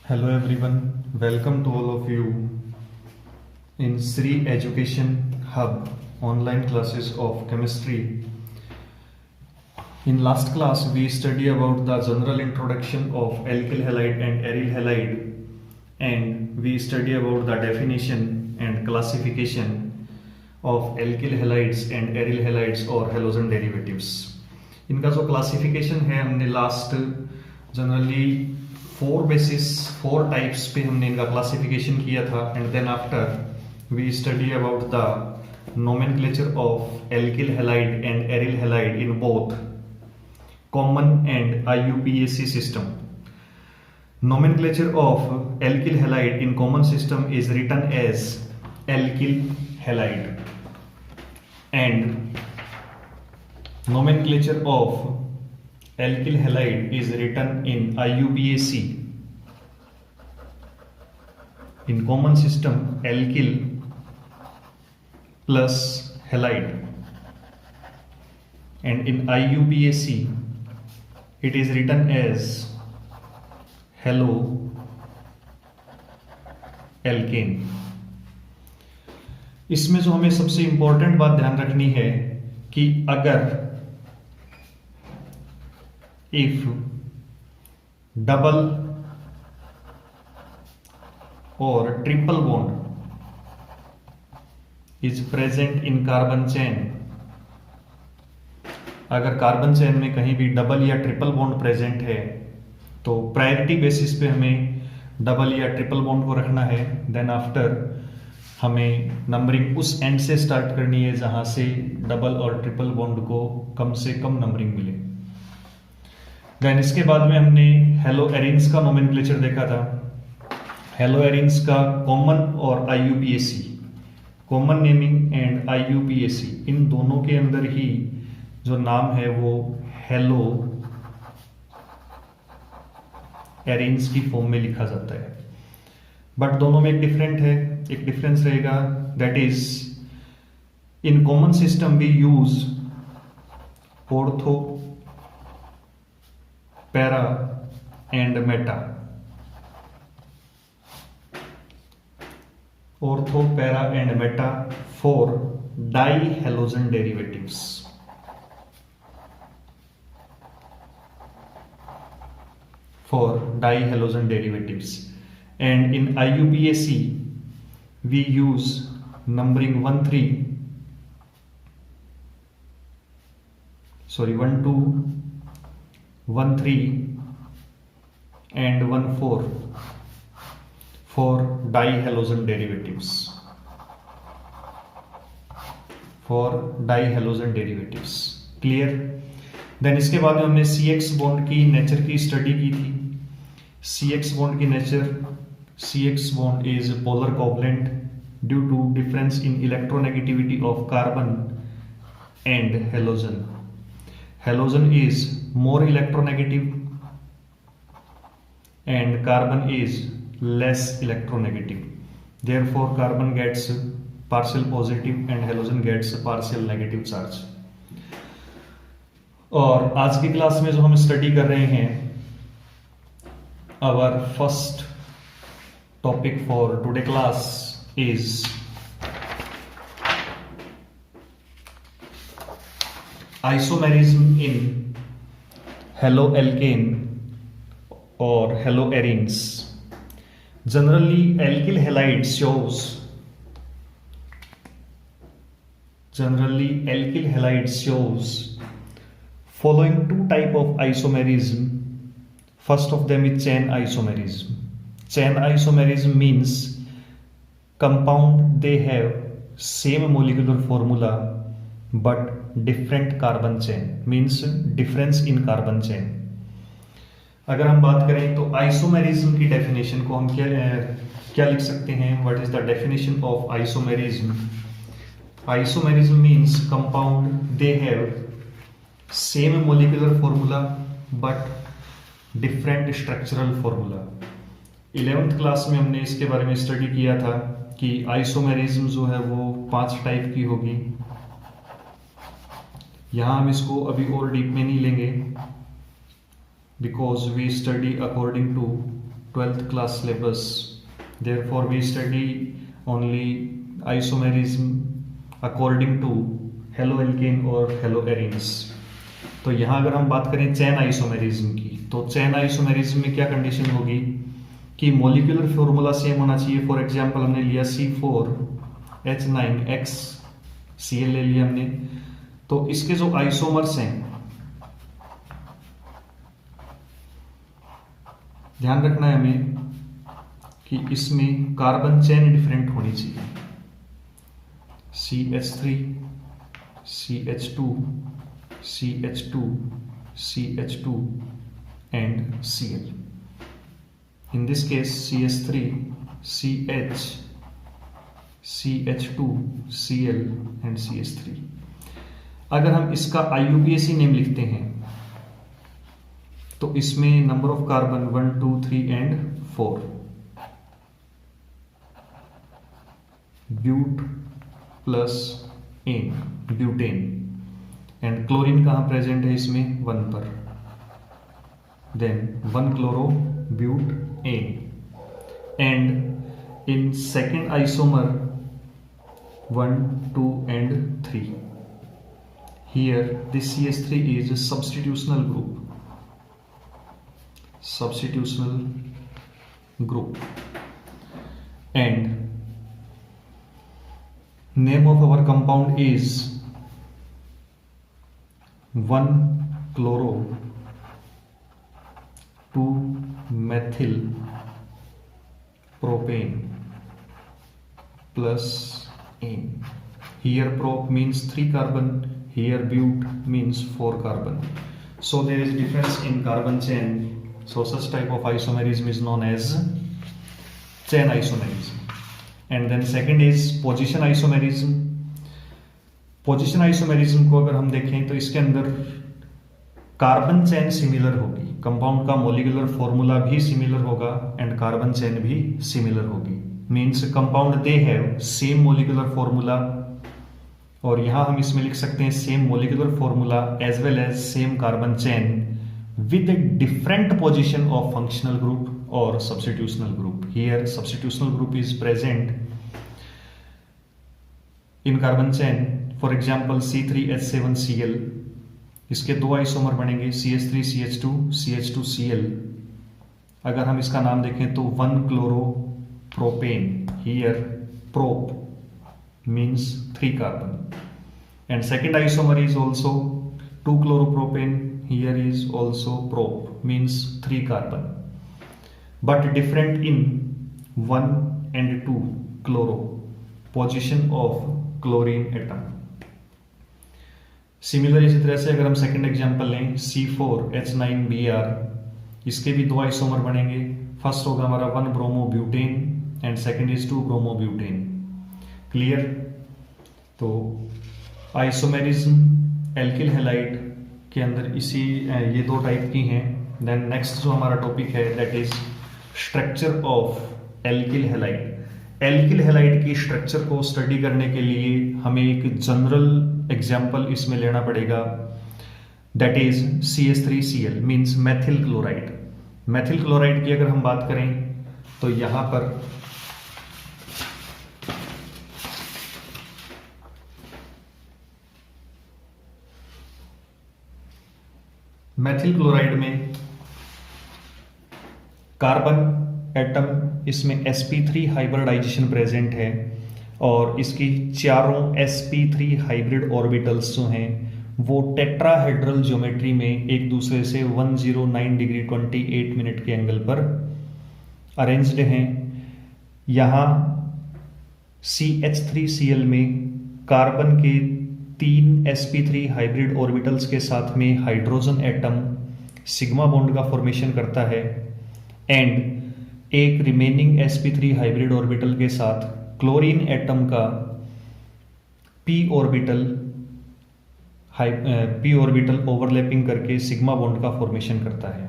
Hello everyone, welcome to all of you in Sri Education Hub online classes of chemistry. In last class we study about the general introduction of alkyl halide and aryl halide, and we study about the definition and classification of alkyl halides and aryl halides और halogen derivatives. इनका जो classification है हमने last generally four types पे हमने इनका classification किया था, and then after we study about the nomenclature of alkyl halide and aryl halide in both common and IUPAC system. Nomenclature of alkyl halide in common system is written as alkyl halide, and nomenclature of alkyl halide is written in IUPAC. In common system, alkyl plus halide, and in IUPAC it is written as halo alkane. इसमें जो हमें सबसे important बात ध्यान रखनी है कि अगर if double or triple bond is present in carbon chain, अगर कार्बन चेन में कहीं भी डबल या ट्रिपल बॉन्ड प्रेजेंट है तो प्रायोरिटी बेसिस पे हमें डबल या ट्रिपल बॉन्ड को रखना है. देन आफ्टर हमें नंबरिंग उस एंड से स्टार्ट करनी है जहां से डबल और ट्रिपल बॉन्ड को कम से कम नंबरिंग मिले. देन इसके बाद में हमने हेलो एरिन्स का नोमेनक्लेचर देखा था. हेलो एरिन्स का कॉमन और IUPAC, common naming and IUPAC, इन दोनों के अंदर ही जो नाम है वो हेलो एरिन्स की फॉर्म में लिखा जाता है. बट दोनों में एक डिफरेंस रहेगा, that is in common system we use ortho, para and meta. Ortho, para and meta for dihalogen derivatives. For dihalogen derivatives, and in IUPAC we use numbering 1 2 1 3 and 1 4 for dihalogen derivatives. Clear? Then इसके बाद में हमने CX bond की nature की study की थी. CX bond की nature, CX bond is polar covalent due to difference in electronegativity of carbon and halogen. Halogen is more electronegative and carbon is less electronegative. Therefore carbon gets partial positive and halogen gets partial negative charge. और आज की class में जो हम study कर रहे हैं, our first topic for today class is isomerism in haloalkane और haloarenes. Generally alkyl halide shows following two type of isomerism. First of them is chain isomerism. Chain isomerism means compound they have same molecular formula but different carbon chain, means difference in carbon chain. अगर हम बात करें तो isomerism की definition को हम क्या लिख सकते हैं? What is the definition of isomerism? Isomerism means compound they have same molecular formula but different structural formula. 11th class में हमने इसके बारे में स्टडी किया था कि आइसोमेरिज्म जो है वो 5 टाइप की होगी. यहां हम इसको अभी और डीप में नहीं लेंगे because we study according to 12th class syllabus. Therefore, we study only isomerism according to haloalkane और हेलोएरीन्स। तो यहाँ अगर हम बात करें चेन आइसोमेरिज्म की, तो चेन आइसोमेरिज्म में क्या कंडीशन होगी कि मॉलिक्यूलर फॉर्मूला सेम होना चाहिए। फॉर एग्जांपल हमने लिया C4H9XCl ले लिया हमने, तो इसके जो आइसोमर्स हैं, ध्यान रखना है हमें कि इसमें कार्बन चेन डिफरेंट होनी चाहिए। CH3, CH2, CH2, CH2 and Cl. In this case CH3, CH, CH2, Cl and CH3। अगर हम इसका IUPAC नेम लिखते हैं तो इसमें number of carbon 1, 2, 3 and 4। But plus ene, butane. And chlorine कहां प्रेजेंट है इसमें 1 पर, then 1 chloro but ene. And in second isomer 1, 2 and 3, here this CH3 is a substitutional group, and name of our compound is 1 chloro 2 methyl propane plus ane. Here prop means 3 carbon, here but means 4 carbon. So there is difference in carbon chain. So such type of isomerism is known as chain isomerism. And then second is position isomerism. Position isomerism को अगर हम देखें तो इसके अंदर carbon chain similar होगी, compound का molecular formula भी सिमिलर होगा एंड कार्बन चेन भी सिमिलर होगी। Means compound they have same molecular formula, और यहां हम इसमें लिख सकते हैं same molecular formula as well as same carbon chain with different position of functional group और substitutional group. Here substitutional group is present in carbon chain. For example C3H7Cl, इसके 2 isomer बनेंगे CH3CH2 CH2Cl। अगर हम इसका नाम देखें तो 1 chloropropane, here prop means 3 carbon. And second isomer is also 2 chloropropane, here is also prop means 3 carbon, but different in 1 and 2 chloro position of chlorine atom. Similar इसी तरह से अगर हम सेकंड एग्जांपल लें C4H9Br, इसके भी 2 आइसोमर बनेंगे। First होगा हमारा 1 bromobutane and second is 2 bromobutane. Clear? तो आइसोमेरिज्म एल्किल हैलाइड के अंदर इसी ये 2 टाइप की हैं। देन नेक्स्ट जो हमारा टॉपिक है that is structure of alkyl halide. Alkyl halide की स्ट्रक्चर को स्टडी करने के लिए हमें एक जनरल एग्जाम्पल इसमें लेना पड़ेगा, that is CH3Cl means Maithil chloride. Maithil chloride की अगर हम बात करें तो यहां पर मैथिल क्लोराइड में कार्बन एटम इसमें sp3 हाइब्रिडाइजेशन प्रेजेंट है, और इसकी चारों sp3 हाइब्रिड ऑर्बिटल्स जो हैं वो टेट्राहेड्रल ज्योमेट्री में एक दूसरे से 109 डिग्री 28 मिनट के एंगल पर अरेंज्ड हैं। यहाँ CH3Cl में कार्बन के 3 sp3 हाइब्रिड ऑर्बिटल्स के साथ में हाइड्रोजन एटम सिग्मा बॉन्ड का फॉर्मेशन करता है, एंड एक रिमेनिंग sp3 हाइब्रिड ऑर्बिटल के साथ क्लोरीन एटम का p ऑर्बिटल ओवरलैपिंग करके सिग्मा बॉन्ड का फॉर्मेशन करता है।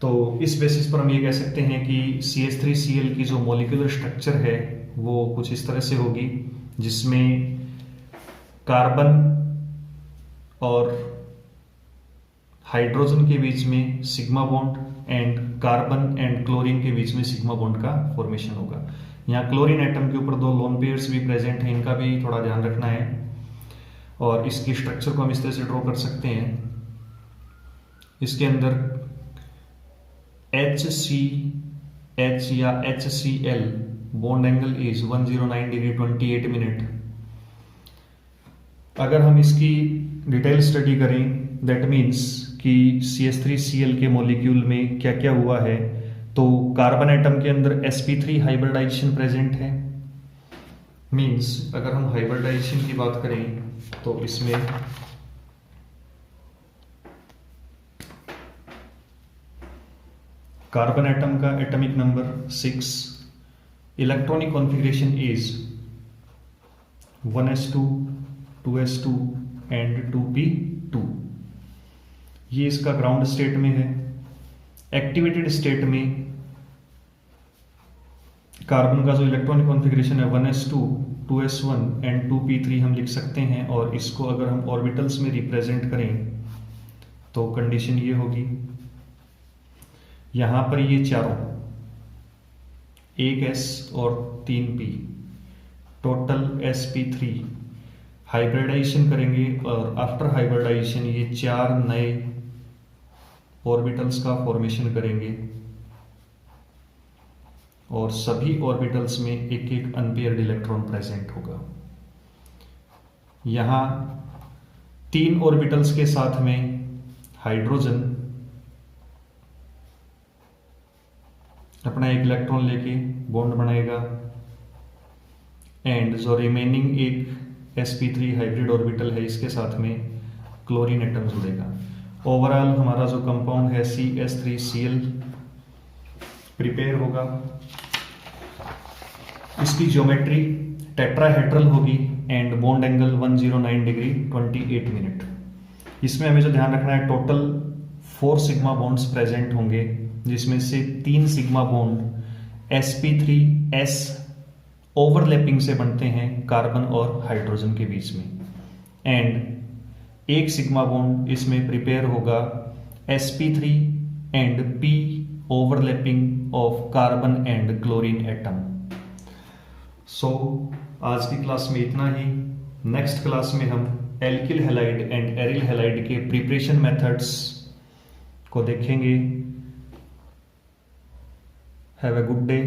तो इस बेसिस पर हम ये कह सकते हैं कि CH3Cl की जो मॉलिक्यूलर स्ट्रक्चर है वो कुछ इस तरह से होगी, जिसमें कार्बन और हाइड्रोजन के बीच में sigma bond and carbon and chlorine के बीच में सिग्मा बॉन्ड का फॉर्मेशन होगा। यहाँ क्लोरीन एटम के ऊपर 2 लोन पेयर्स भी प्रेजेंट हैं, इनका भी थोड़ा ध्यान रखना है। और इसकी स्ट्रक्चर को हम इस तरह से ड्रॉ कर सकते हैं। इसके अंदर HCH या HCl bond angle is 109 degree 28 minute. अगर हम इसकी डिटेल स्टडी करें, दैट मीन्स कि CH3Cl के मॉलिक्यूल में क्या क्या हुआ है, तो कार्बन एटम के अंदर sp3 हाइब्रिडाइजेशन प्रेजेंट है। मीन्स अगर हम हाइब्रिडाइजेशन की बात करें तो इसमें कार्बन एटम का atomic number 6, electronic configuration is 1s2 2s2 and 2p2। ये इसका ग्राउंड स्टेट में है। एक्टिवेटेड स्टेट में कार्बन का जो इलेक्ट्रॉनिक कॉन्फ़िगरेशन है 1s2 2s1 एंड 2p3 हम लिख सकते हैं। और इसको अगर हम ऑर्बिटल्स में रिप्रेजेंट करें तो कंडीशन ये होगी, यहां पर ये चारों 1s और 3p टोटल sp3 हाइब्रिडाइजेशन करेंगे और आफ्टर हाइब्रिडाइजेशन ये 4 नए ऑर्बिटल्स का फॉर्मेशन करेंगे और सभी ऑर्बिटल्स में एक एक अनपेयर्ड इलेक्ट्रॉन प्रेजेंट होगा। यहां 3 ऑर्बिटल्स के साथ में हाइड्रोजन अपना एक इलेक्ट्रॉन लेके बॉन्ड बनाएगा एंड जो रिमेनिंग एक sp3 हाइब्रिड ऑर्बिटल है इसके साथ में क्लोरीन एटम जुड़ेगा। ओवरऑल हमारा जो कंपाउंड है CH3Cl प्रिपेयर होगा। इसकी ज्योमेट्री टेट्राहेड्रल होगी and bond angle 109 degree 28 minute. इसमें हमें जो ध्यान रखना है, टोटल 4 सिग्मा बॉन्ड्स प्रेजेंट होंगे, जिसमें से 3 सिग्मा बॉन्ड sp3s ओवरलैपिंग से बनते हैं कार्बन और हाइड्रोजन के बीच में, एंड एक सिग्मा बॉन्ड इसमें प्रिपेयर होगा sp3 and p overlapping of carbon and chlorine atom. So आज की क्लास में इतना ही। नेक्स्ट क्लास में हम alkyl halide and aryl halide के प्रिपरेशन मेथड्स को देखेंगे। Have a good day.